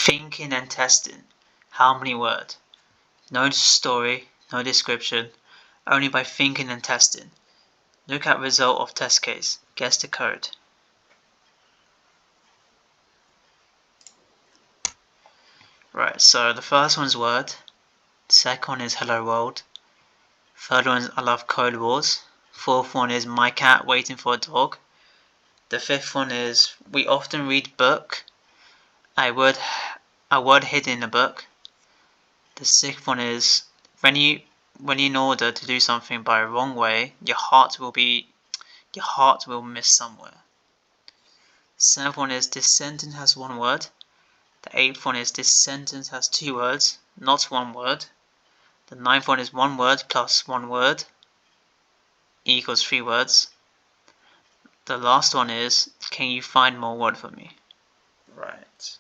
Thinking and testing. How many words? No story, no description, only by thinking and testing. Look at result of test case. Guess the code. Right, so the first one's word. The second one is hello world. Third one is I love codewars. Fourth one is my cat waiting for a dog. The fifth one is we often read book. A word hidden in a book. The sixth one is when you in order to do something by a wrong way, your heart will miss somewhere. The seventh one is this sentence has one word. The eighth one is this sentence has two words, not one word. The ninth one is one word plus one word equals 3 words. The last one is can you find more word for me? Right.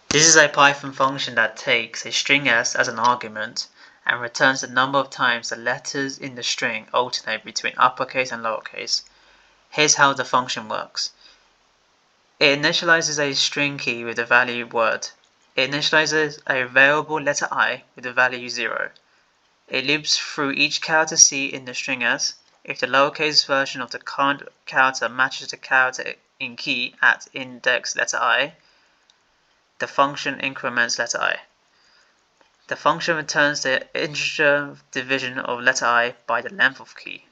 This is a Python function that takes a string s as an argument and returns the number of times the letters in the string alternate between uppercase and lowercase. Here's how the function works. It initializes a string key with the value word. It initializes a variable letter I with the value 0. It loops through each character C in the string s. If the lowercase version of the current character matches the character in key at index letter I, the function increments letter I. The function returns the integer division of letter I by the length of key.